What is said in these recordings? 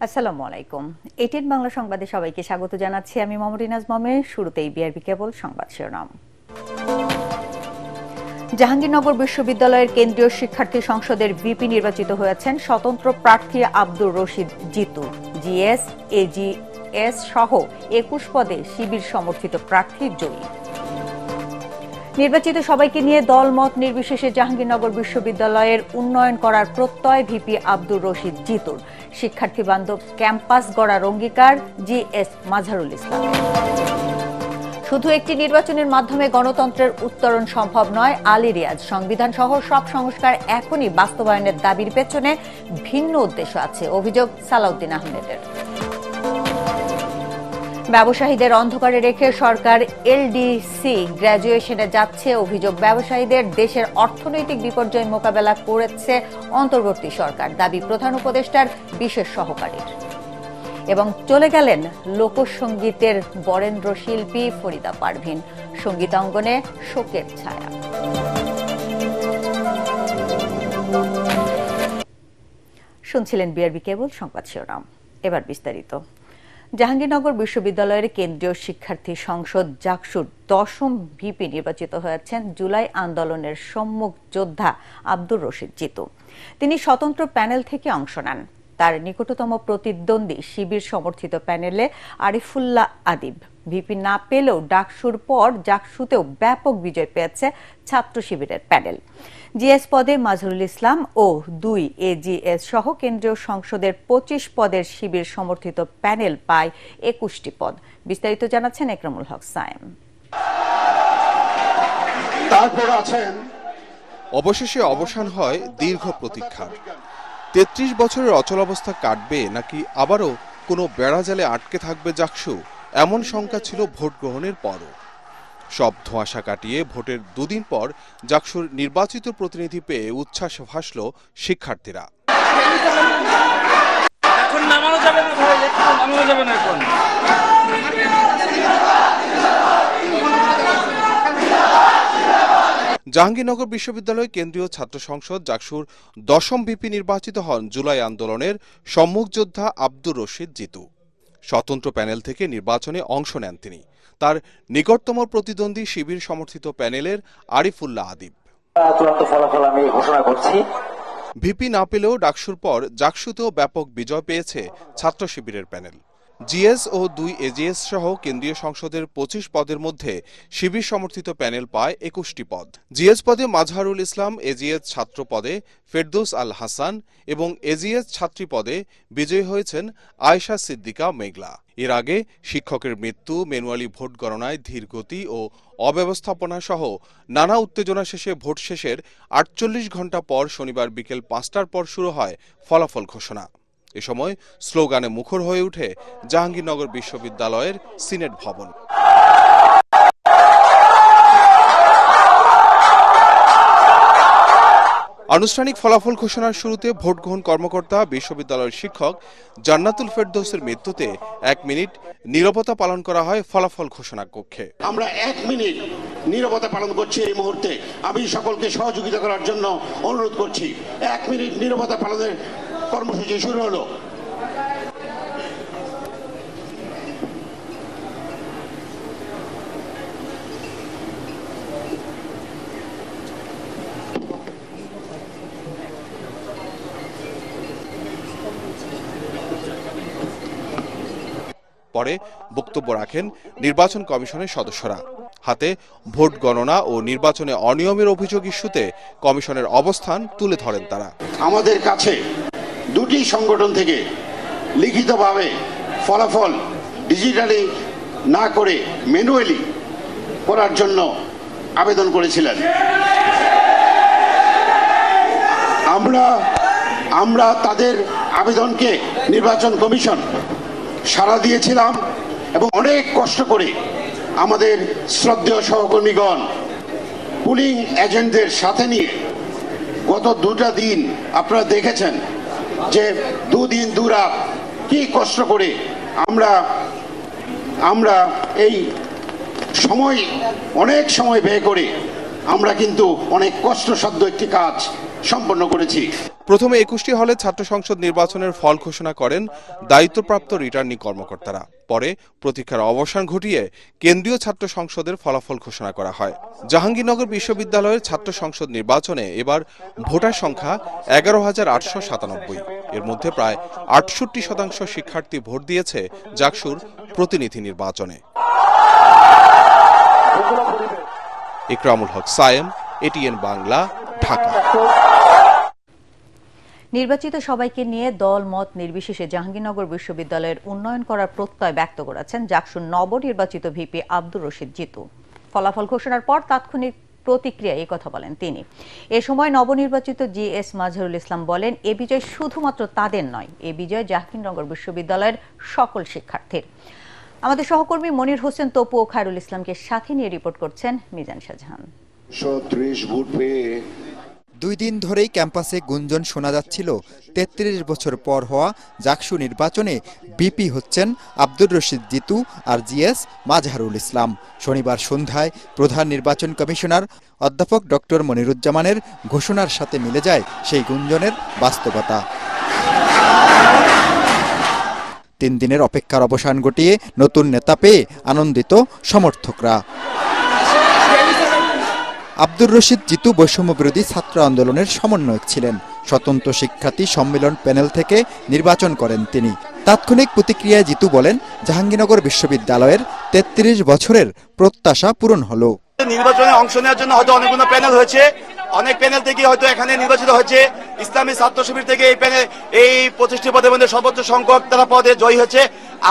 আসসালামু আলাইকুম। এটিএন বাংলা সংবাদে সবাইকে স্বাগত জানাচ্ছি আমি মমরিনাজ মমের। শুরুতেই বিআরবি কেবল সংবাদ শিরোনাম। জাহাঙ্গীরনগর বিশ্ববিদ্যালয়ের কেন্দ্রীয় শিক্ষার্থী সংসদের ভিপি নির্বাচিত হয়েছেন স্বতন্ত্র প্রার্থী আব্দুর রশিদ জিতু। জিএস, এজিএস সহ ২১ পদে শিবির সমর্থিত প্রার্থী জয়ী। নির্বাচিত সবাইকে নিয়ে দলমত নির্বিশেষে জাহাঙ্গীরনগর বিশ্ববিদ্যালয়ের উন্নয়ন করার প্রত্যয় ভিপি আব্দুর রশিদ জিতুর। শিক্ষার্থী বান্ধব ক্যাম্পাস গড়ার অঙ্গীকার জিএস মাঝহারুল ইসলামের। শুধু একটি নির্বাচনের মাধ্যমে গণতন্ত্রের উত্তরণ সম্ভব নয়, আলী রিয়াজ। সংবিধান সহ সব সংস্কার এখনই বাস্তবায়নের দাবির পেছনে ভিন্ন উদ্দেশ্য আছে, অভিযোগ সালাউদ্দিন আহমেদের। ব্যবসায়ীদের অন্ধকারে রেখে সরকার এলডিসি গ্র্যাজুয়েশনে যাচ্ছে, অভিযোগ ব্যবসায়ীদের। দেশের অর্থনৈতিক বিপর্যয় মোকাবেলা করেছে অন্তর্বর্তী সরকার, দাবি প্রধান উপদেষ্টার বিশেষ সহকারীর। এবং চলে গেলেন লোকসঙ্গীতের বরেন্দ্র শিল্পী ফরিদা পারভিন, সঙ্গীতাঙ্গনে শোকের ছায়া। শুনছিলেন বিআরবি কেবল সংবাদ শিরোনাম, এবার বিস্তারিত। জাহাঙ্গীরনগর বিশ্ববিদ্যালয়ের কেন্দ্রীয় শিক্ষার্থী সংসদ জাকসুর ১০ম ভিপি নির্বাচিত হয়েছেন জুলাই আন্দোলনের সম্মুখ যোদ্ধা আব্দুর রশিদ জিতু। তিনি স্বতন্ত্র প্যানেল থেকে অংশ নেন। তার নিকটতম প্রতিদ্বন্দ্বী শিবির সমর্থিত প্যানেলে আরিফুল্লাহ আদিব। ভিপি না পেলেও ডাকসুর পর জাকসুতেও ব্যাপক বিজয় পেয়েছে ছাত্র শিবিরের প্যানেল। জিএস পদে মাঝহারুল ইসলাম ও ২ এজিএস সহ কেন্দ্রীয় সংসদের ২৫ পদের শিবির সমর্থিত প্যানেল পায় ২১টি পদ। বিস্তারিত জানাচ্ছেন একরামুল হক সায়েম। অবশেষে অবসান হয় দীর্ঘ প্রতীক্ষার। ৩৩ বছরের অচলাবস্থা কাটবে নাকি আবারও কোনো বেড়াজালে আটকে থাকবে জাকসু, এমন শঙ্কা ছিল ভোট গ্রহণের পরও। সব ধোঁয়াশা কাটিয়ে ভোটের দুদিন পর জাকসুর নির্বাচিত প্রতিনিধি পেয়ে উচ্ছ্বাসে ভাসল শিক্ষার্থীরা। জাহাঙ্গীরনগর বিশ্ববিদ্যালয় কেন্দ্রীয় ছাত্র সংসদ জাকসুর ১০ম ভিপি নির্বাচিত হন জুলাই আন্দোলনের সম্মুখ যোদ্ধা আব্দুর রশিদ জিতু। স্বতন্ত্র প্যানেল থেকে নির্বাচনে অংশ নেন তিনি। তার নিকটতম প্রতিদ্বন্দ্বী শিবির সমর্থিত প্যানেলের আরিফুল্লাহ আদিব। ভিপি না পেলেও ডাকসুর পর জাকসুতেও ব্যাপক বিজয় পেয়েছে ছাত্র শিবিরের প্যানেল। জিএস ও ২ এজিএস সহ কেন্দ্রীয় সংসদের ২৫ পদের মধ্যে শিবির সমর্থিত প্যানেল পায় ২১টি পদ। জিএস পদে মাঝহারুল ইসলাম, এজিএস ছাত্র পদে ফেরদৌস আল হাসান এবং এজিএস ছাত্রী পদে বিজয়ী হয়েছেন আয়েশা সিদ্দিকা মেঘলা। এর আগে শিক্ষকের মৃত্যু, ম্যানুয়ালি ভোট গণনায় ধীর গতি ও অব্যবস্থাপনা সহ নানা উত্তেজনা শেষে ভোট শেষের ৪৮ ঘণ্টা পর শনিবার বিকেল ৫টার পর শুরু হয় ফলাফল ঘোষণা। এ সময় স্লোগানে মুখর হয়ে ওঠে জাহাঙ্গীরনগর বিশ্ববিদ্যালয়ের সিনেট ভবন। আনুষ্ঠানিক ফলাফল ঘোষণার শুরুতে ভোট গ্রহণ কর্মকর্তা বিশ্ববিদ্যালয়ের শিক্ষক জান্নাতুল ফেরদৌসের মৃত্যুতে ১ মিনিট নীরবতা পালন করা হয় ফলাফল ঘোষণা কক্ষে। আমরা ১ মিনিট নীরবতা পালন করছি এই মুহূর্তে। আমি সকলকে সহযোগিতা করার জন্য অনুরোধ করছি। ১ মিনিট নীরবতা পালনের কর্মসূচি শুরু হলো। পরে বক্তব্য রাখেন নির্বাচন কমিশনের সদস্যরা। হাতে ভোট গণনা ও নির্বাচনে অনিয়মের অভিযোগ ইস্যুতে কমিশনের অবস্থান তুলে ধরেন তারা। আমাদের কাছে দুটি সংগঠন থেকে লিখিতভাবে ফলাফল ডিজিটালি না করে ম্যানুয়ালি করার জন্য আবেদন করেছিলেন। আমরা তাদের আবেদনকে নির্বাচন কমিশন সাড়া দিয়েছিলাম এবং অনেক কষ্ট করে আমাদের শ্রদ্ধেয় সহকর্মীগণ পুলিং এজেন্টদের সাথে নিয়ে গত 2টা দিন আপনারা দেখেছেন যে 2 দিন 2 রাত কি কষ্ট করে আমরা এই সময় অনেক সময় ব্যয় করে আমরা কিন্তু অনেক কষ্টসাধ্য একটি কাজ সম্পন্ন করেছি। প্রথমে 21টি হলে ছাত্র সংসদ নির্বাচনের ফল ঘোষণা করেন দায়িত্বপ্রাপ্ত রিটার্নিং কর্মকর্তারা। পরে প্রতীক্ষার অবসান ঘটিয়ে কেন্দ্রীয় ছাত্র সংসদের ফলাফল ঘোষণা করা হয়। জাহাঙ্গীরনগর বিশ্ববিদ্যালয়ের ছাত্র সংসদ নির্বাচনে এবার ভোটার সংখ্যা 11,897। এর মধ্যে প্রায় 68% শিক্ষার্থী ভোট দিয়েছে জাকসুর প্রতিনিধি নির্বাচনে। ইকরামুল হক সায়েম, এটিএন বাংলা, ঢাকা। নির্বাচিত সবাইকে নিয়ে দল মত নির্বিশেষে জাহাঙ্গীরনগর বিশ্ববিদ্যালয়ের উন্নয়ন করার প্রত্যয় ব্যক্ত করেছেন জাকসুর নবনির্বাচিত ভিপি আব্দুর রশিদ জিতু। ফলাফল ঘোষণার পর তাৎক্ষণিক প্রতিক্রিয়ায় এই কথা বলেন তিনি। এ সময় নবনির্বাচিত জিএস মাজহারুল ইসলাম বলেন, এ বিজয় শুধুমাত্র তাদের নয়, এ বিজয় জাহাঙ্গীরনগর বিশ্ববিদ্যালয়ের সকল শিক্ষার্থীর। আমাদের সহকর্মী মনির হোসেন তপু ও খায়রুল ইসলামকে সাথে নিয়ে রিপোর্ট করছেন মিজান শাহজাহান। 30 ভোট পেয়ে 2 দিন ধরেই ক্যাম্পাসে গুঞ্জন শোনা যাচ্ছিল 33 বছর পর হওয়া জাকসু নির্বাচনে বিপি হচ্ছেন আব্দুর রশিদ জিতু আর জিএস মাজহারুল ইসলাম। শনিবার সন্ধ্যায় প্রধান নির্বাচন কমিশনার অধ্যাপক ডক্টর মনিরুজ্জামানের ঘোষণার সাথে মিলে যায় সেই গুঞ্জনের বাস্তবতা। 3 দিনের অপেক্ষার অবসান ঘটিয়ে নতুন নেতা পেয়ে আনন্দিত সমর্থকরা। আব্দুর রশিদ জিতু বৈষম্য বিরোধী ছাত্র আন্দোলনের সমন্বয়ক ছিলেন। স্বতন্ত্র শিক্ষার্থী সম্মেলন প্যানেল থেকে নির্বাচন করেন তিনি। তাৎক্ষণিক প্রতিক্রিয়ায় জিতু বলেন, জাহাঙ্গীরনগর বিশ্ববিদ্যালয়ের 33 বছরের প্রত্যাশা পূরণ হলো। নির্বাচনে অংশ নেওয়ার জন্য হয়তো অনেকগুলো প্যানেল হয়েছে, অনেক প্যানেল থেকে হয়তো এখানে নির্বাচিত হয়েছে। ইসলামী ছাত্র শিবির থেকে এই 25টি পদের মধ্যে সর্বোচ্চ সংখ্যক তারা পদে জয়ী হয়েছে।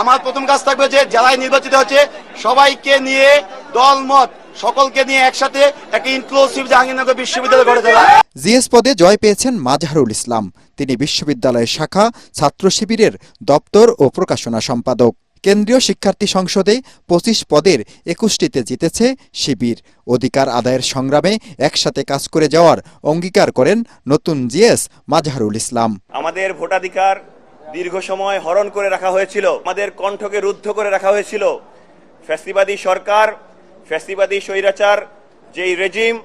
আমার প্রথম কাজ থাকবে যে যারাই নির্বাচিত হয়েছে সবাইকে নিয়ে দলমত সকলকে নিয়ে একসাথে একটা ইনক্লুসিভ জাহাঙ্গীরনগর বিশ্ববিদ্যালয় গড়ে তোলা। জিএস পদে জয় পেয়েছেন মাজহারুল ইসলাম। তিনি বিশ্ববিদ্যালয়ের শাখা ছাত্র শিবিরের দপ্তর ও প্রকাশনা সম্পাদক। কেন্দ্রীয় শিক্ষার্থী সংসদে 25 পদের 21টিতে জিতেছে শিবির। অধিকার আদায়ের সংগ্রামে একসাথে কাজ করে যাওয়ার অঙ্গীকার করেন নতুন জিএস মাজহারুল ইসলাম। আমাদের ভোটাধিকার দীর্ঘ সময় হরণ করে রাখা হয়েছিল, আমাদের কণ্ঠকে রুদ্ধ করে রাখা হয়েছিল। ফ্যাসিবাদী সরকার, ফ্যাসিবাদী স্বৈরাচার যেই রেজিম,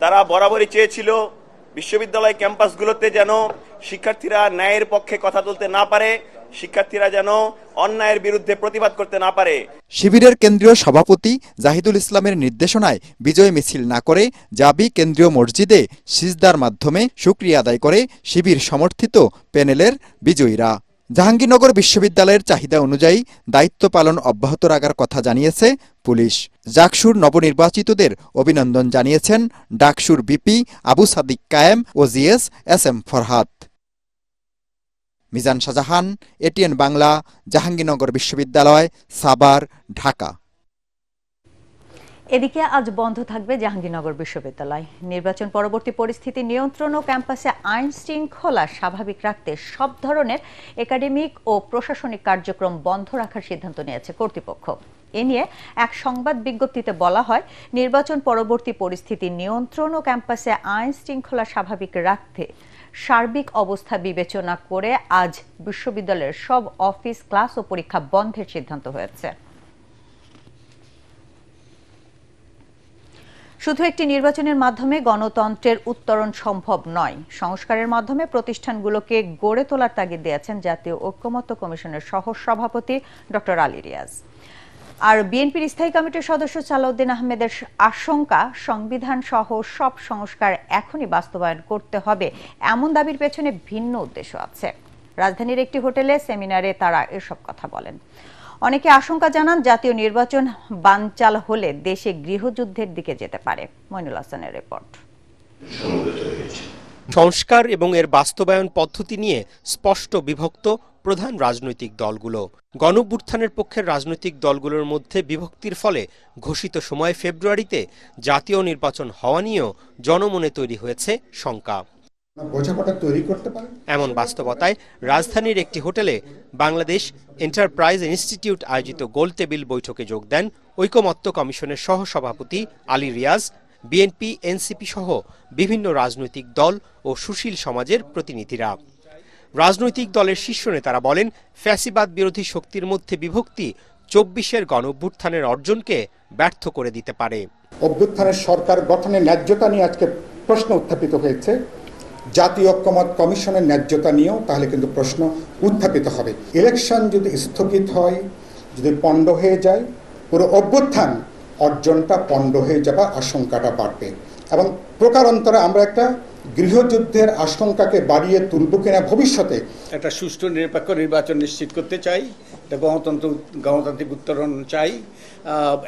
তারা বরাবরই চেয়েছিল বিশ্ববিদ্যালয় ক্যাম্পাসগুলোতে যেন শিক্ষার্থীরা ন্যায়ের পক্ষে কথা তুলতে না পারে, শিক্ষার্থীরা যেন অন্যায়ের বিরুদ্ধে প্রতিবাদ করতে না পারে। শিবিরের কেন্দ্রীয় সভাপতি জাহিদুল ইসলামের নির্দেশনায় বিজয় মিছিল না করে জাবি কেন্দ্রীয় মসজিদে সিজদার মাধ্যমে শুকরিয়া আদায় করে শিবির সমর্থিত প্যানেলের বিজয়ীরা। জাহাঙ্গীরনগর বিশ্ববিদ্যালয়ের চাহিদা অনুযায়ী দায়িত্ব পালন অব্যাহত রাখার কথা জানিয়েছে পুলিশ। জাকসুর নবনির্বাচিতদের অভিনন্দন জানিয়েছেন ডাকসুর বিপি আবু সাদিক কায়েম ও GS SM Farhad. Mizan Shahjahan, ATN Bangla, Jahangirnagar বিশ্ববিদ্যালয়, সাভার, ঢাকা। এদিকে আজ বন্ধ থাকবে জাহাঙ্গীরনগর বিশ্ববিদ্যালয়। নির্বাচন পরবর্তী পরিস্থিতি নিয়ন্ত্রণ ও ক্যাম্পাসে আইন শৃঙ্খলা স্বাভাবিক রাখতে সব ধরনের একাডেমিক ও প্রশাসনিক কার্যক্রম বন্ধ রাখার সিদ্ধান্ত নিয়েছে কর্তৃপক্ষ। এ নিয়ে এক সংবাদ বিজ্ঞপ্তিতে বলা হয়, নির্বাচন পরবর্তী পরিস্থিতি নিয়ন্ত্রণ ও ক্যাম্পাসে আইন শৃঙ্খলা স্বাভাবিক রাখতে সার্বিক অবস্থা বিবেচনা করে আজ বিশ্ববিদ্যালয়ের সব অফিস, ক্লাস ও পরীক্ষা বন্ধের সিদ্ধান্ত হয়েছে। শুধু একটি নির্বাচনের মাধ্যমে গণতন্ত্রের উত্তরণ সম্ভব নয়, সংস্কারের মাধ্যমে প্রতিষ্ঠানগুলোকে গড়ে তোলার তাগিদ দিয়েছেন জাতীয় ঐক্যমত্য কমিশনের সহ সভাপতি ডক্টর আলী রিয়াজ। আর বিএনপির স্থায়ী কমিটির সদস্য সালাউদ্দিন আহমেদের আশঙ্কা, সংবিধান সহ সব সংস্কার এখনই বাস্তবায়ন করতে হবে এমন দাবির পেছনে ভিন্ন উদ্দেশ্য আছে। রাজধানীর একটি হোটেলে সেমিনারে তারা এসব কথা বলেন। অনেকে আশঙ্কা জানান, জাতীয় নির্বাচন বানচাল হলে দেশে গৃহযুদ্ধের দিকে যেতে পারে। মইনুল হাসানের রিপোর্ট। সংস্কার এবং এর বাস্তবায়ন পদ্ধতি নিয়ে স্পষ্ট বিভক্ত প্রধান রাজনৈতিক দলগুলো। গণঅভ্যুত্থানের পক্ষের রাজনৈতিক দলগুলোর মধ্যে বিভক্তির ফলে ঘোষিত সময় ফেব্রুয়ারিতে জাতীয় নির্বাচন হওয়া নিয়েও জনমনে তৈরি হয়েছে শঙ্কা। এমন বাস্তবতায় রাজধানীর একটি হোটেলে বাংলাদেশ এন্টারপ্রাইজ ইনস্টিটিউট আয়োজিত গোল টেবিল বৈঠকে যোগ দেন ঐকমত্য কমিশনের সহসভাপতি আলী রিয়াজ, বিএনপি, এনসিপি সহ বিভিন্ন রাজনৈতিক দল ও সুশীল সমাজের প্রতিনিধিরা। রাজনৈতিক দলের শীর্ষ নেতারা বলেন, ফ্যাসিবাদ বিরোধী শক্তির মধ্যে বিভক্তি 24-এর গণঅভ্যুত্থানের অর্জনকে ব্যর্থ করে দিতে পারে। অভ্যুত্থানের সরকার গঠনের ন্যায্যতা নিয়ে আজকে প্রশ্ন উত্থাপিত হয়েছে। জাতীয় ঐকমত্য কমিশনের ন্যায্যতা নিয়েও তাহলে কিন্তু প্রশ্ন উত্থাপিত হবে। ইলেকশন যদি স্থগিত হয়, যদি পণ্ড হয়ে যায়, পুরো অভ্যুত্থান অর্জনটা পণ্ড হয়ে যাবার আশঙ্কাটা বাড়বে এবং প্রকারান্তরে আমরা একটা গৃহযুদ্ধের আশঙ্কাকে বাড়িয়ে তুলব কিনা ভবিষ্যতে। একটা সুষ্ঠু নিরপেক্ষ নির্বাচন নিশ্চিত করতে চাই, একটা গণতান্ত্রিক উত্তরণ চাই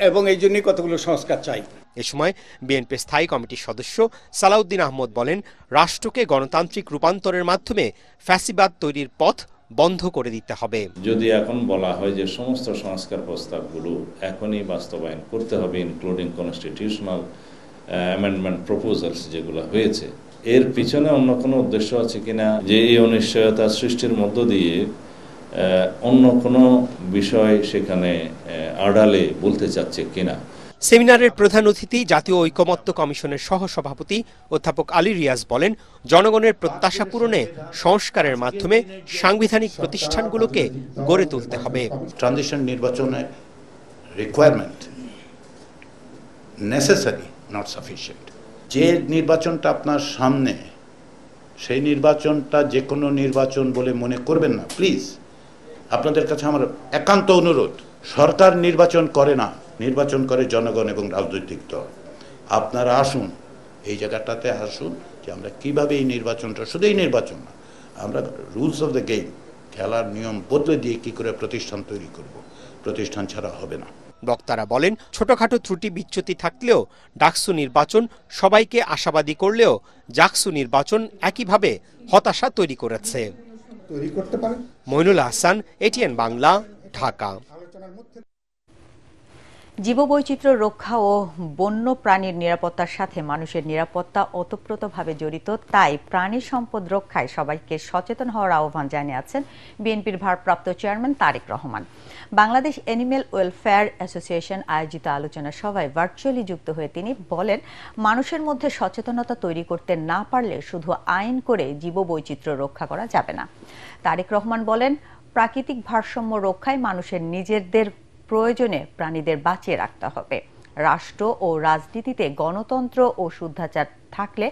এবং এই জন্যই কতগুলো সংস্কার চাই। এ সময় বিএনপি স্থায়ী কমিটির সদস্য সালাউদ্দিন আহমদ বলেন, রাষ্ট্রকে গণতান্ত্রিক রূপান্তরের মাধ্যমে ফ্যাসিবাদ তৈরির পথ বন্ধ করে দিতে হবে। যদি এখন বলা হয় যে সমস্ত সংস্কার প্রস্তাবগুলো এখনই বাস্তবায়ন করতে হবে, ইনক্লুডিং কনস্টিটিউশনাল অ্যামেন্ডমেন্ট প্রপোজালস যেগুলো হয়েছে, এর পিছনে অন্য কোনো উদ্দেশ্য আছে কিনা, যে এই অনিশ্চয়তা সৃষ্টির মধ্য দিয়ে অন্য কোনো বিষয় সেখানে আড়ালে বলতে চাচ্ছে কিনা। সেমিনারের প্রধান অতিথি জাতীয় ঐকমত্য কমিশনের সহসভাপতি অধ্যাপক আলী রিয়াজ বলেন, জনগণের প্রত্যাশা পূরণে সংস্কারের মাধ্যমে সাংবিধানিক প্রতিষ্ঠানগুলোকে গড়ে তুলতে হবে। ট্রানজিশন নির্বাচনের রিকোয়ারমেন্ট নেসেসারি, নট সাফিসিয়েন্ট। যে নির্বাচনটা আপনার সামনে, সেই নির্বাচনটা যে কোনো নির্বাচন বলে মনে করবেন না প্লিজ। আপনাদের কাছে আমার একান্ত অনুরোধ, সরকার নির্বাচন করে না, নির্বাচন করে জনগণ এবং রাজনৈতিক দল। আপনারা আসুন, এই জায়গাটাতে আসুন যে আমরা কিভাবে এই নির্বাচনটা, শুধু এই নির্বাচন না, আমরা রুলস অফ দ্য গেম, খেলার নিয়ম বদলে দিয়ে কি করে প্রতিষ্ঠান তৈরি করব। প্রতিষ্ঠান ছাড়া হবে না। বক্তারা বলেন, ছোটখাটো ত্রুটি বিচ্যুতি থাকলেও ডাকসু নির্বাচন সবাইকে আশাবাদী করলেও জাকসু নির্বাচন একইভাবে হতাশা তৈরি করেছে। মইনুল হাসান, এটিএন বাংলা, ঢাকা। জীববৈচিত্র্য রক্ষা ও বন্য প্রাণীর নিরাপত্তার সাথে মানুষের নিরাপত্তা ওতপ্রোতভাবে জড়িত, তাই প্রাণী সম্পদ রক্ষায় সবাইকে সচেতন হওয়ার আহ্বান জানিয়েছেন বিএনপির ভারপ্রাপ্ত chairman Tarique Rahman. Bangladesh animal welfare association আয়োজিত আলোচনা সভায় ভার্চুয়ালি যুক্ত হয়ে তিনি বলেন, মানুষের মধ্যে সচেতনতা তৈরি করতে না পারলে শুধু আইন করে জীববৈচিত্র্য রক্ষা করা যাবে না। তারেক রহমান বলেন, প্রাকৃতিক ভারসাম্য রক্ষায় মানুষের নিজেদের প্রয়োজনে প্রাণীদের বাঁচিয়ে রাখতে হবে। রাষ্ট্র ও রাজনীতিতে গণতন্ত্র ও শুদ্ধাচার থাকলে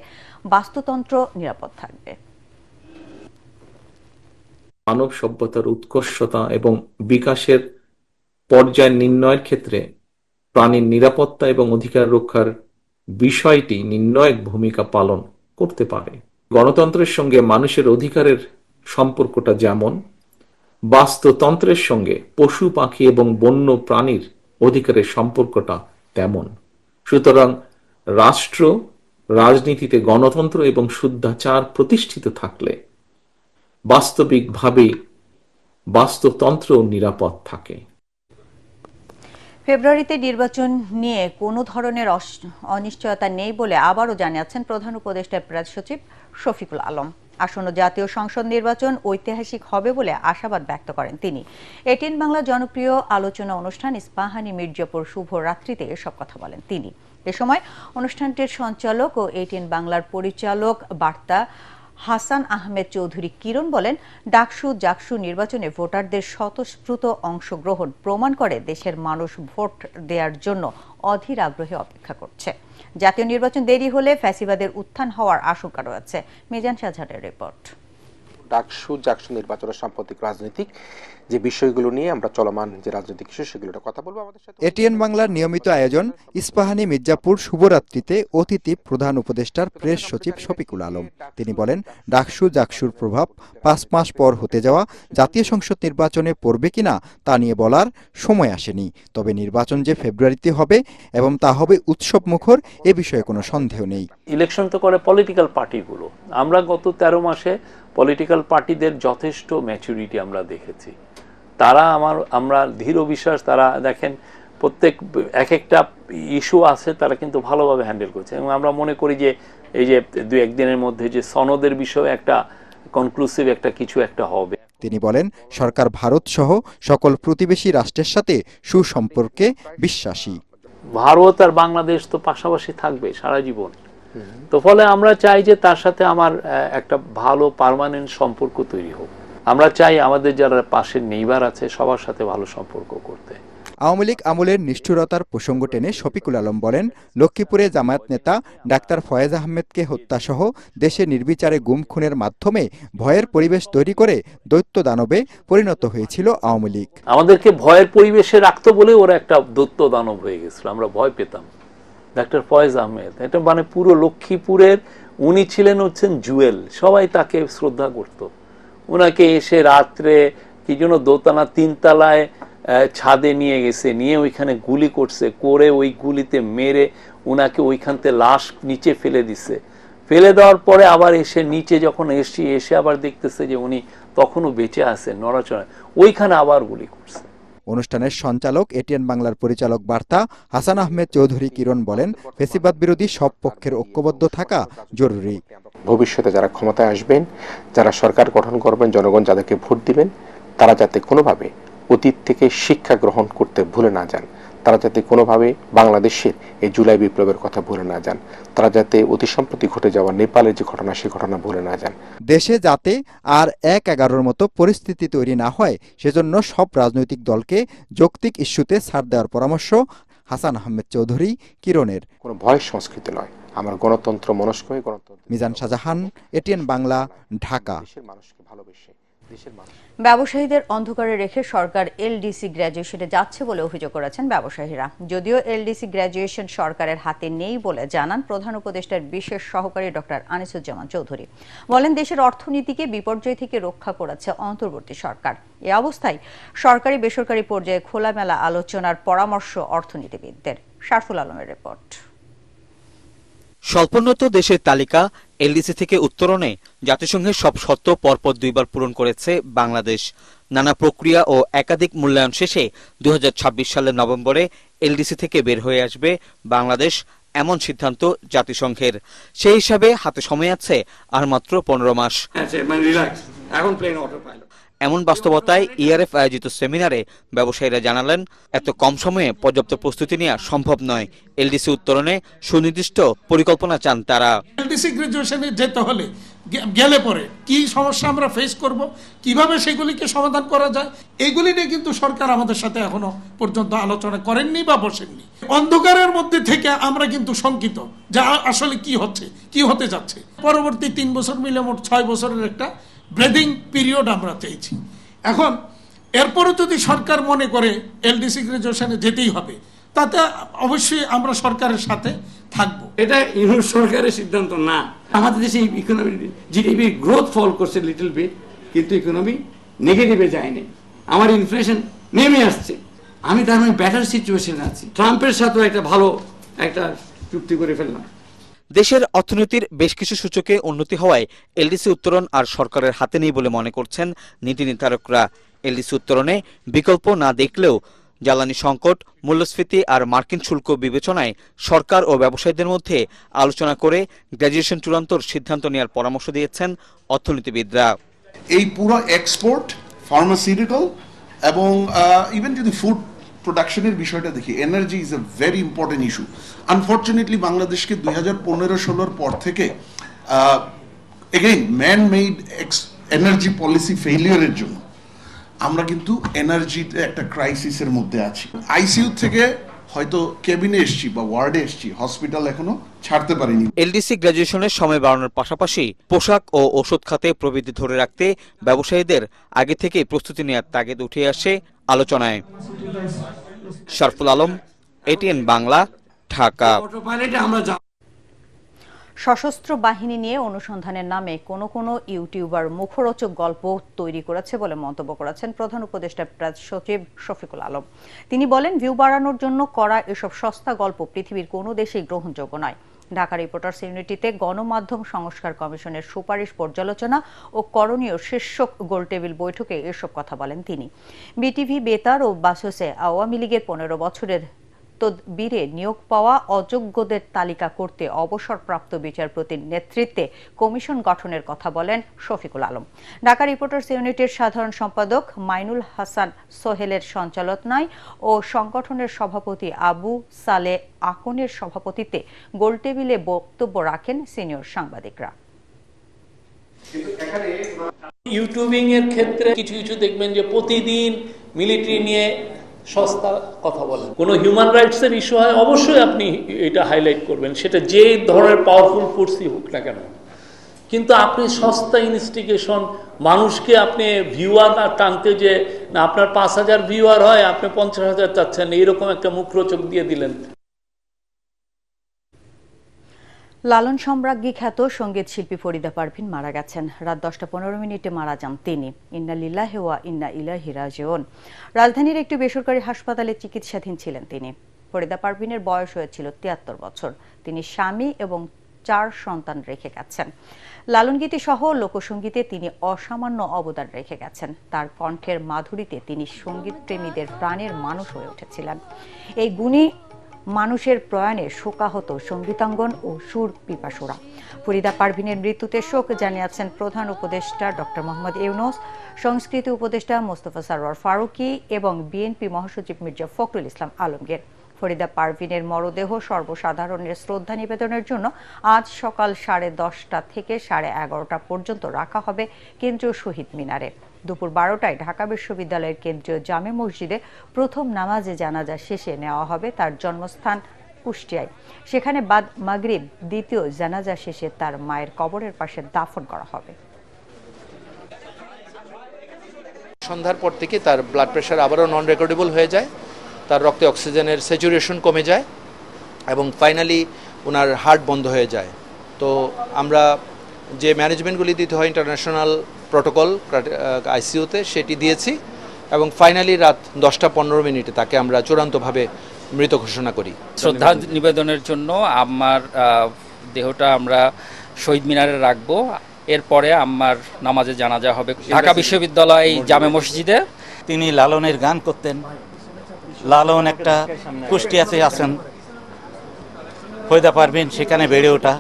বাস্তুতন্ত্র নিরাপদ থাকবে। মানব সভ্যতার উৎকর্ষতা এবং বিকাশের পর্যায় নির্ণয়ের ক্ষেত্রে প্রাণীর নিরাপত্তা এবং অধিকার রক্ষার বিষয়টি নির্ণায়ক ভূমিকা পালন করতে পারে। গণতন্ত্রের সঙ্গে মানুষের অধিকারের সম্পর্কটা যেমন, বাস্তুতন্ত্রের সঙ্গে পশু পাখি এবং বন্য প্রাণীর অধিকারের সম্পর্কটা তেমন। সুতরাং রাষ্ট্র রাজনীতিতে গণতন্ত্র এবং শুদ্ধাচার প্রতিষ্ঠিত থাকলে বাস্তবিকভাবে বাস্তুতন্ত্র নিরাপদ থাকে। ফেব্রুয়ারিতে নির্বাচন নিয়ে কোনো ধরনের অনিশ্চয়তা নেই বলে আবারও জানিয়েছেন প্রধান উপদেষ্টা প্রেস সচিব শফিকুল আলম। আসন্ন জাতীয় সংসদ নির্বাচন ঐতিহাসিক হবে বলে আশাবাদ ব্যক্ত করেন তিনি। এটিএন বাংলার জনপ্রিয় আলোচনা অনুষ্ঠান ইস্পাহানি মির্জাপুর শুভ রাত্রিতে এসব কথা বলেন তিনি। এ সময় অনুষ্ঠানটির সঞ্চালক ও এটিএন বাংলার পরিচালক বার্তা হাসান আহমেদ চৌধুরী কিরণ বলেন, ডাকসু জাকসু নির্বাচনে ভোটারদের স্বতঃস্ফূর্ত অংশগ্রহণ প্রমাণ করে দেশের মানুষ ভোট দেওয়ার জন্য অধীর আগ্রহে অপেক্ষা করছে। জাতীয় নির্বাচন দেরি হলে ফ্যাসিবাদের উত্থান হওয়ার আশঙ্কা রয়েছে। মিজান শাহজাহানের রিপোর্ট। ডাকসু জাকসু নির্বাচনের সাম্প্রতিক রাজনৈতিক যে বিষয়গুলো নিয়ে আমরা চলমান যে রাজনৈতিক ইস্যু সেগুলোর কথা বলবো আমাদের সাথে। এটিএন বাংলার নিয়মিত আয়োজন ইস্পাহানি মির্জাপুর শুভরাত্রিতে অতিথি প্রধান উপদেষ্টার প্রেস সচিব শফিকুল আলম। তিনি বলেন, ডাকসু জাকসুর প্রভাব 5 মাস পর হতে যাওয়া জাতীয় সংসদ নির্বাচনে পড়বে কিনা তা নিয়ে বলার সময় আসেনি। তবে নির্বাচন যে ফেব্রুয়ারিতে হবে এবং তা হবে উৎসব মুখর, এ বিষয়ে কোনো সন্দেহ নেই। ইলেকশন তো করে পলিটিক্যাল পার্টিগুলো। আমরা গত 13 মাসে পলিটিক্যাল পার্টিদের যথেষ্ট ম্যাচুরিটি আমরা দেখেছি। তারা আমরা দৃঢ় বিশ্বাস, তারা দেখেন প্রত্যেক এক একটা ইস্যু আছে তারা কিন্তু ভালোভাবে হ্যান্ডেল করছে এবং আমরা মনে করি যে এই যে 2-1 দিনের মধ্যে যে সনদের বিষয়ে একটা কনক্লুসিভ একটা কিছু একটা হবে। তিনি বলেন, সরকার ভারত সহ সকল প্রতিবেশী রাষ্ট্রের সাথে সুসম্পর্কে বিশ্বাসী। ভারত আর বাংলাদেশ তো পাশাপাশি থাকবে সারা জীবন। তো ফলে আমরা চাই যে তার সাথে আমার একটা ভালো পার্মানেন্ট সম্পর্ক তৈরি হোক। আমরা চাই আমাদের যারা পাশের নেইবার আছে সবার সাথে ভালো সম্পর্ক করতে। আওয়ামী লীগ আমলের নিষ্ঠুরতার প্রসঙ্গ টেনে শফিকুল আলম বলেন, লক্ষ্মীপুরে জামায়াত নেতা ডাক্তার ফয়েজ আহমেদকে হত্যাসহ দেশে নির্বিচারে গুম খুনের মাধ্যমে ভয়ের পরিবেশ তৈরি করে দৈত্য দানবে পরিণত হয়েছিল আওয়ামী লীগ। আমাদেরকে ভয়ের পরিবেশে রাখতো বলে ওরা একটা দৈত্য দানব হয়ে গেছিল, আমরা ভয় পেতাম। ডাক্তার ফয়েজ আহমেদ এটা মানে পুরো লক্ষ্মীপুরের উনি হচ্ছেন জুয়েল, সবাই তাকে শ্রদ্ধা করত। ওনাকে এসে রাত্রে কি জন্য দোতলা 3 তলায় ছাদে নিয়ে গেছে, নিয়ে ওইখানে গুলি করছে, করে ওই গুলিতে মেরে ওনাকে ওইখান থেকে লাশ নিচে ফেলে দিছে। ফেলে দেওয়ার পরে আবার এসে নিচে যখন এসে আবার দেখতেছে যে উনি তখনও বেঁচে আছেন, নড়াচড়া, ওইখানে আবার গুলি করছে। অনুষ্ঠানের সঞ্চালক এটিএন বাংলার পরিচালক বার্তা হাসান আহমেদ চৌধুরী কিরণ বলেন, ফ্যাসিবাদ বিরোধী সব পক্ষের ঐক্যবদ্ধ থাকা জরুরি। ভবিষ্যতে যারা ক্ষমতায় আসবেন, যারা সরকার গঠন করবেন, জনগণ যাদেরকে ভোট দিবেন, তারা যাতে কোনোভাবে অতীত থেকে শিক্ষা গ্রহণ করতে ভুলে না যান, তারা যাতে কোনোভাবে বাংলাদেশের এই জুলাই বিপ্লবের কথা ভুলে না যান, তারা যাতে অতি সম্প্রতি ঘটে যাওয়া নেপালের যে ঘটনা, সেই ঘটনা ভুলে না যান। দেশে যাতে আর 1-11-র মতো পরিস্থিতি তৈরি না হয়, সেজন্য সব রাজনৈতিক দলকে যৌক্তিক ইস্যুতে ছাড় দেওয়ার পরামর্শ হাসান আহমেদ চৌধুরী কিরণের। কোনো ভয় সংস্কৃতি নয়, আমার গণতন্ত্র মনস্ক হয়ে গণতন্ত্র। মিজান শাহজাহান, এটিএন বাংলা, ঢাকা। দেশের মানুষকে ভালোবেসে, দেশের মানুষ। ব্যবসায়ীদের অন্ধকারে রেখে সরকার এলডিসি গ্র্যাজুয়েশনে যাচ্ছে বলে অভিযোগ করেছেন ব্যবসায়ীরা। যদিও এলডিসি গ্র্যাজুয়েশন সরকারের হাতে নেই বলে জানান প্রধান উপদেষ্টার বিশেষ সহকারী ডক্টর আনিসুজ্জামান চৌধুরী। বলেন, দেশের অর্থনীতিকে বিপর্যয় থেকে রক্ষা করেছে অন্তর্বর্তী সরকার। এ অবস্থায় সরকারি বেসরকারি পর্যায়ে খোলামেলা আলোচনার পরামর্শ অর্থনীতিবিদদের। শারফুল আলমের রিপোর্ট। স্বল্পোন্নত দেশের তালিকা এলডিসি থেকে উত্তরণে জাতিসংঘের সব শর্ত পরপর 2বার পূরণ করেছে বাংলাদেশ। নানা প্রক্রিয়া ও একাধিক মূল্যায়ন শেষে 2026 সালের নভেম্বরে এলডিসি থেকে বের হয়ে আসবে বাংলাদেশ, এমন সিদ্ধান্ত জাতিসংঘের। সেই হিসাবে হাতে সময় আছে আর মাত্র 15 মাস। এমন বাস্তবতায় ইআরএফ আয়োজিত সেমিনারে ব্যবসায়ীরা জানালেন, এত কম সময়ে পর্যাপ্ত প্রস্তুতি নেওয়া সম্ভব নয়। এলডিসি উত্তরণে সুনির্দিষ্ট পরিকল্পনা চান তারা। এলডিসি গ্রাজুয়েশনে যেতে হলে গেলে পরে কি সমস্যা আমরা ফেস করব, কিভাবে সেগুলিকে সমাধান করা যায়, এইগুলি নিয়ে কিন্তু সরকার আমাদের সাথে এখনো পর্যন্ত আলোচনা করেননি বা বসেননি। অন্ধকারের মধ্যে থেকে আমরা কিন্তু শঙ্কিত যা আসলে কি হচ্ছে, কি হতে যাচ্ছে। পরবর্তী 3 বছর মিলে মোট 6 বছরের একটা ব্রেদিং পিরিয়ড আমরা চেয়েছি। এখন এরপরও যদি সরকার মনে করে এলডিসি গ্রাজুয়েশনে যেতেই হবে, তাতে অবশ্যই আমরা সরকারের সাথে থাকবো। এটা ইউনিট সরকারের সিদ্ধান্ত না। আমাদের দেশে ইকোনমি জিডিপি গ্রোথ ফল করছে লিটল বিট, কিন্তু ইকোনমি নেগেটিভে যায়নি। আমার ইনফ্লেশন নেমে আসছে, আমি তার মানে বেটার সিচুয়েশনে আছি। ট্রাম্পের সাথেও একটা ভালো একটা চুক্তি করে ফেললাম। দেশের অর্থনীতির বেশ কিছু সূচকে উন্নতি হওয়ায় এলডিসি উত্তরণ আর সরকারের হাতে নেই বলে মনে করছেন নীতি নির্ধারকরা। এলডিসি উত্তরণে বিকল্প না দেখলেও জ্বালানি সংকট, মূল্যস্ফীতি আর মার্কিন শুল্ক বিবেচনায় সরকার ও ব্যবসায়ীদের মধ্যে আলোচনা করে গ্র্যাজুয়েশন চূড়ান্তর সিদ্ধান্ত নেওয়ার পরামর্শ দিয়েছেন অর্থনীতিবিদরা। এই পুরো এক্সপোর্ট, ফার্মাসিউটিক্যাল এবং ইভেন যদি ফুড প্রোডাকশনের বিষয়টা দেখি, energy is a very important issue. Unfortunately বাংলাদেশকে 2015-16 পর থেকে again man made energy policy ফেইলিয়ারের জন্য আমরা কিন্তু এনার্জিতে একটা ক্রাইসিসের মধ্যে আছি। আইসিইউ থেকে হয়তো কেবিনে এসছি বা ওয়ার্ডে এসছি, হসপিটাল এখনো ছাড়তে পারিনি। এলডিসি গ্র্যাজুয়েশনের সময় বাড়ানোর পাশাপাশি পোশাক ও ওষুধ খাতে প্রবৃদ্ধি ধরে রাখতে ব্যবসায়ীদের আগে থেকেই প্রস্তুতি নেওয়ার তাগিদ উঠে আসে আলোচনায়। শারফুল আলম, এটিএন বাংলা, ঢাকা। সশস্ত্র বাহিনী নিয়ে অনুসন্ধানের নামে কোনো ইউটিউবার মুখরোচক গল্প তৈরি করেছে বলে মন্তব্য করেছেন প্রধান উপদেষ্টা প্রেস সচিব শফিকুল আলম। তিনি বলেন, ভিউ বাড়ানোর জন্য করা এসব সস্তা গল্প পৃথিবীর কোনো দেশেই গ্রহণযোগ্য নয়। ঢাকা রিপোর্টার্স ইউনিটিতে গণমাধ্যম সংস্কার কমিশনের সুপারিশ পর্যালোচনা ও করণীয় শীর্ষক গোলটেবিল বৈঠকে এসব কথা বলেন তিনি। বিটিভি, বেতার ও বাসসে আওয়ামী লীগের 15 বছরের তদবিরে নিয়োগ পাওয়া অযোগ্যদের তালিকা করতে অবসরপ্রাপ্ত বিচারপতির নেতৃত্বে কমিশন গঠনের কথা বলেন শফিকুল আলম। ঢাকা রিপোর্টার্স ইউনিটের সাধারণ সম্পাদক মাইনুল হাসান সোহেলের সঞ্চালনায় ও সংগঠনের সভাপতি আবু সালে আকনের সভাপতিত্বে গোলটেবিলে বক্তব্য রাখেন সিনিয়র সাংবাদিকরা। ইউটিউবিং এর ক্ষেত্রে কিছু দেখবেন যে প্রতিদিন মিলিটারি নিয়ে সস্তা কথা বলেন। কোনো হিউম্যান রাইটসের ইস্যু হয় অবশ্যই আপনি এটা হাইলাইট করবেন, সেটা যে ধরনের পাওয়ারফুল ফোর্সই হোক না কেন। কিন্তু আপনি সস্তা ইনস্টিগেশন, মানুষকে আপনি ভিউয়ার টানতে যে না আপনার 5,000 ভিউয়ার হয় আপনি 50,000 চাচ্ছেন, এইরকম একটা মুখরোচক দিয়ে দিলেন। লালন সম্রাজ্ঞী খ্যাত সঙ্গীত শিল্পী ফরিদা পারভিন মারা গেছেন। রাত 10:15 মারা যান তিনি। ইন্না লিল্লাহি ওয়া ইন্না ইলাইহি রাজিউন। রাজধানীর একটি বেসরকারি হাসপাতালে চিকিৎসাধীন ছিলেন তিনি। ফরিদা পারভিনের বয়স হয়েছিল 73 বছর। তিনি স্বামী এবং 4 সন্তান রেখে গেছেন। লালন গীতি সহ লোকসঙ্গীতে তিনি অসামান্য অবদান রেখে গেছেন। তার কণ্ঠের মাধুরীতে তিনি সঙ্গীত প্রেমীদের প্রাণের মানুষ হয়ে উঠেছিলেন। এই গুণী মানুষের প্রয়াণে শোকাহত সঙ্গীতাঙ্গন ও সুর পিপাসুরা। ফরিদা পারভিনের মৃত্যুতে শোক জানিয়েছেন প্রধান উপদেষ্টা ডক্টর মোহাম্মদ ইউনূস, সংস্কৃতি উপদেষ্টা মোস্তফা সরওয়ার ফারুকী এবং বিএনপি মহাসচিব মির্জা ফখরুল ইসলাম আলমগীর। ফরিদা পারভিনের মরদেহ সর্বসাধারণের শ্রদ্ধা নিবেদনের জন্য আজ সকাল 10:30 থেকে 11:30 পর্যন্ত রাখা হবে কেন্দ্রীয় শহীদ মিনারে। দুপুর 12টায় ঢাকা বিশ্ববিদ্যালয়ের কেন্দ্রীয় জামে মসজিদে প্রথম নামাজে জানাজা শেষে নেওয়া হবে তার জন্মস্থান কুষ্টিয়ায়। সেখানে বাদ মাগরিব দ্বিতীয় জানাজা শেষে তার মায়ের কবরের পাশে দাফন করা হবে। সন্ধ্যার পর থেকে তার ব্লাড প্রেশার আবারও নন রেকর্ডেবল হয়ে যায়, তার রক্তে অক্সিজেনের স্যাচুরেশন কমে যায় এবং ফাইনালি ওনার হার্ট বন্ধ হয়ে যায়। তো আমরা যে ম্যানেজমেন্টগুলি দিতে হয় ইন্টারন্যাশনাল প্রোটোকল আইসিইউতে সেটি দিয়েছি এবং ফাইনালি রাত 10:15 তাকে আমরা চূড়ান্তভাবে মৃত ঘোষণা করি। শ্রদ্ধা নিবেদনের জন্য আমার দেহটা আমরা শহীদ মিনারে রাখবো। এরপরে আমার নামাজে জানাজা হবে ঢাকা বিশ্ববিদ্যালয় জামে মসজিদে। তিনি লালনের গান করতেন। লালন একটা কুষ্টিয়াতে আছেন, ফরিদা পারভিন সেখানে বেড়ে ওঠা।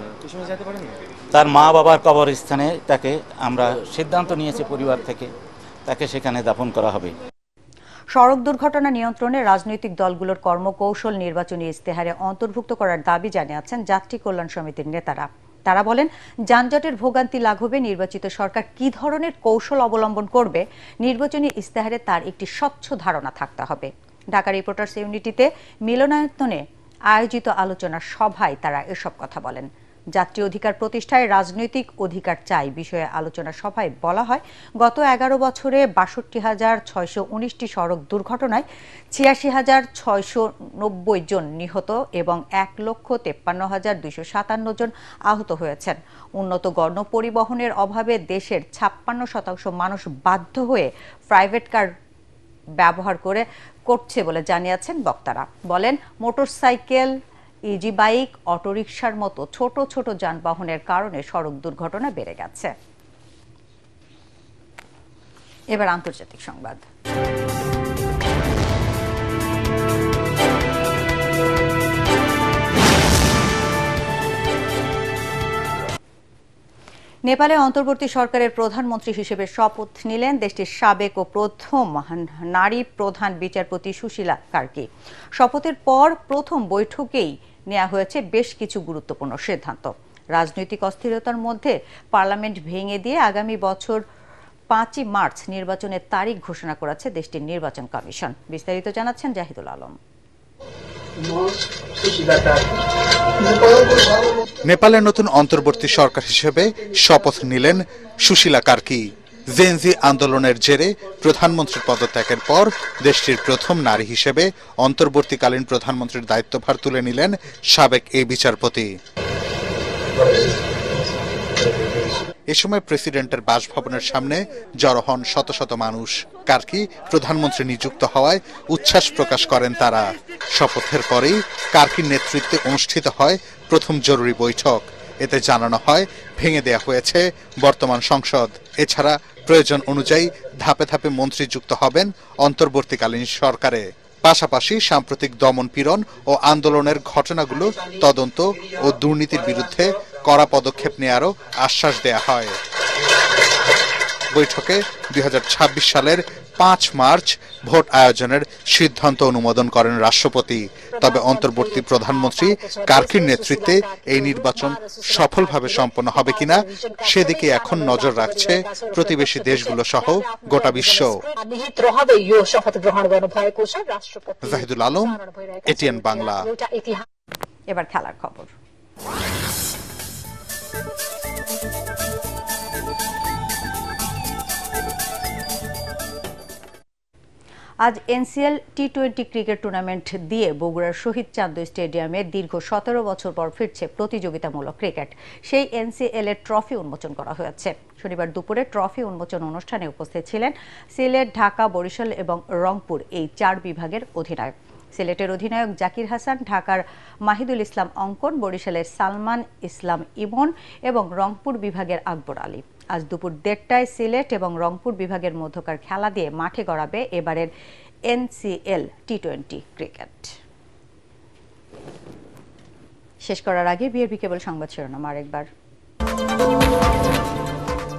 তার মা বাবার কবরস্থানে তাকে আমরা সিদ্ধান্ত নিয়েছি পরিবার থেকে তাকে সেখানে দাফন করা হবে। সড়ক দুর্ঘটনা নিয়ন্ত্রণে রাজনৈতিক দলগুলোর কর্মকৌশল নির্বাচনী ইস্তেহারে অন্তর্ভুক্ত করার দাবি জানিয়েছেন যাত্রী কল্যাণ সমিতির নেতারা। তারা বলেন, যানজটের ভোগান্তি লাঘবে নির্বাচিত সরকার কি ধরনের কৌশল অবলম্বন করবে নির্বাচনী ইস্তেহারে তার একটি স্বচ্ছ ধারণা থাকতে হবে। ঢাকা রিপোর্টার্স ইউনিটিতে মিলনায়তনে আয়োজিত আলোচনা সভায় তারা এসব কথা বলেন। যাত্রী অধিকার প্রতিষ্ঠায় রাজনৈতিক অধিকার চাই বিষয়ে আলোচনা সভায় বলা হয়, গত 11 বছরে 62,619টি সড়ক দুর্ঘটনায় 86,690 জন নিহত এবং 1,53,257 জন আহত হয়েছেন। উন্নত গণপরিবহনের অভাবে দেশের 56% মানুষ বাধ্য হয়ে প্রাইভেট কার ব্যবহার করছে বলে জানিয়েছেন বক্তারা। বলেন, মোটরসাইকেল, ইজি বাইক, অটোরিকশার মতো ছোট ছোট যানবাহনের কারণে সড়ক দুর্ঘটনা বেড়ে গেছে। এবার আন্তর্জাতিক সংবাদ। নেপালে অন্তর্বর্তী সরকারের প্রধানমন্ত্রী হিসেবে শপথ নিলেন দেশটির সাবেক ও প্রথম নারী প্রধান বিচারপতি সুশীলা কার্কি। শপথের পর প্রথম বৈঠকেই নেওয়া হয়েছে বেশ কিছু গুরুত্বপূর্ণ সিদ্ধান্ত। রাজনৈতিক অস্থিরতার মধ্যে পার্লামেন্ট ভেঙে দিয়ে আগামী বছর 5 মার্চ নির্বাচনের তারিখ ঘোষণা করেছে দেশটির নির্বাচন কমিশন। বিস্তারিত জানাচ্ছেন জাহিদুল আলম। নেপালের নতুন অন্তর্বর্তী সরকার হিসেবে শপথ নিলেন সুশীলা কার্কি। জেনজি আন্দোলনের জেরে প্রধানমন্ত্রীর পদত্যাগের পর দেশটির প্রথম নারী হিসেবে অন্তর্বর্তীকালীন প্রধানমন্ত্রীর দায়িত্বভার তুলে নিলেন সাবেক এই বিচারপতি। এ সময় প্রেসিডেন্টের বাসভবনের সামনে জড়ো হন শত শত মানুষ। কার্কি প্রধানমন্ত্রী নিযুক্ত হওয়ায় উচ্ছ্বাস প্রকাশ করেন তারা। শপথের পরেই কার্কির নেতৃত্বে অনুষ্ঠিত হয় প্রথম জরুরি বৈঠক। এতে জানানো হয় ভেঙে দেয়া হয়েছে বর্তমান সংসদ। এছাড়া প্রয়োজন অনুযায়ী ধাপে ধাপে মন্ত্রী যুক্ত হবেন অন্তর্বর্তীকালীন সরকারে। পাশাপাশি সাম্প্রতিক দমন পীড়ন ও আন্দোলনের ঘটনাগুলো তদন্ত ও দুর্নীতির বিরুদ্ধে কড়া পদক্ষেপ নেয়ারও আশ্বাস দেয়া হয়। বৈঠকে 2026 সালের 5 মার্চ ভোট আয়োজনের সিদ্ধান্ত অনুমোদন করেন রাষ্ট্রপতি। তবে অন্তর্বর্তী প্রধানমন্ত্রী কার্কির নেতৃত্বে এই নির্বাচন সফলভাবে সম্পন্ন হবে কিনা সেদিকে এখন নজর রাখছে প্রতিবেশী দেশগুলো সহ গোটা বিশ্ব। জাহিদুল আলম, এটিএন বাংলা। এবার খেলার খবর। আজ এনসিএল টি-20 ক্রিকেট টুর্নামেন্ট দিয়ে বগুড়ার শহীদ চাঁদ স্টেডিয়ামে দীর্ঘ 17 বছর পর ফিরছে প্রতিযোগিতামূলক ক্রিকেট। সেই এনসিএল এর ট্রফি উন্মোচন করা হয়েছে। শনিবার দুপুরে ট্রফি উন্মোচন অনুষ্ঠানে উপস্থিত ছিলেন সিলেট, ঢাকা, বরিশাল এবং রংপুর এই 4 বিভাগের অধিনায়ক। সিলেটের অধিনায়ক জাকির হাসান, ঢাকার মাহিদুল ইসলাম অঙ্কন, বরিশালের সালমান ইসলাম ইমন এবং রংপুর বিভাগের আকবর আলী। আজ দুপুর 1:30টায় সিলেট এবং রংপুর বিভাগের মধ্যকার খেলা দিয়ে মাঠে গড়াবে এবারের এনসিএল টি-20 ক্রিকেট। শেষ করার আগে বিআরবি কেবল সংবাদ শিরোনাম আরেকবার।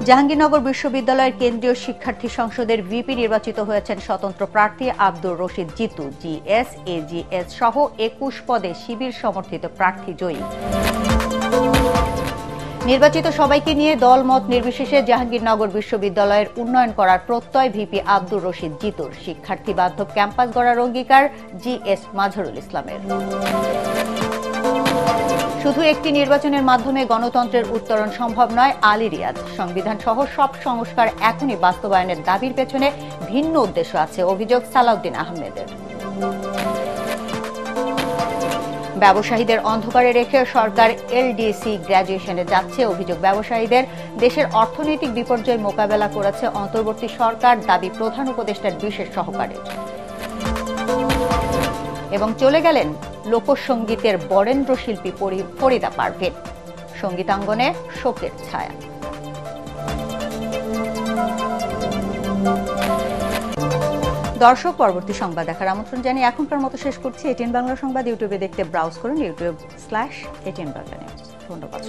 জাহাঙ্গীরনগর বিশ্ববিদ্যালয়ের কেন্দ্রীয় শিক্ষার্থী সংসদের ভিপি নির্বাচিত হয়েছেন স্বতন্ত্র প্রার্থী আব্দুর রশিদ জিতু। জিএস, এজিএস সহ 21 পদে শিবির সমর্থিত প্রার্থী জয়ী। নির্বাচিত সবাইকে নিয়ে দলমত নির্বিশেষে জাহাঙ্গীরনগর বিশ্ববিদ্যালয়ের উন্নয়ন করার প্রত্যয় ভিপি আব্দুর রশিদ জিতুর। শিক্ষার্থী বান্ধব ক্যাম্পাস গড়ার অঙ্গীকার জিএস মাজহারুল ইসলামের। শুধু একটি নির্বাচনের মাধ্যমে গণতন্ত্রের উত্তরণ সম্ভব নয়, আলী রিয়াজ। সংবিধান সহ সব সংস্কার এখনই বাস্তবায়নের দাবির পেছনে ভিন্ন উদ্দেশ্য আছে, অভিযোগ সালাউদ্দিন আহমেদের। ব্যবসায়ীদের অন্ধকারে রেখে সরকার এলডিসি গ্র্যাজুয়েশনে যাচ্ছে, অভিযোগ ব্যবসায়ীদের। দেশের অর্থনৈতিক বিপর্যয় মোকাবেলা করেছে অন্তর্বর্তী সরকার, দাবি প্রধান উপদেষ্টার বিশেষ সহকারীর। এবং চলে গেলেন লোকসঙ্গীতের বরেন্দ্র শিল্পী ফরিদা পারভীন। সঙ্গীতাঙ্গনে শোকের ছায়া। দর্শক, পরবর্তী সংবাদ দেখার আমন্ত্রণ জানিয়ে এখনকার মতো শেষ করছি। এটিএন বাংলা সংবাদ ইউটিউবে দেখতে ব্রাউজ করুন youtube/ATN Bangla News। ধন্যবাদ।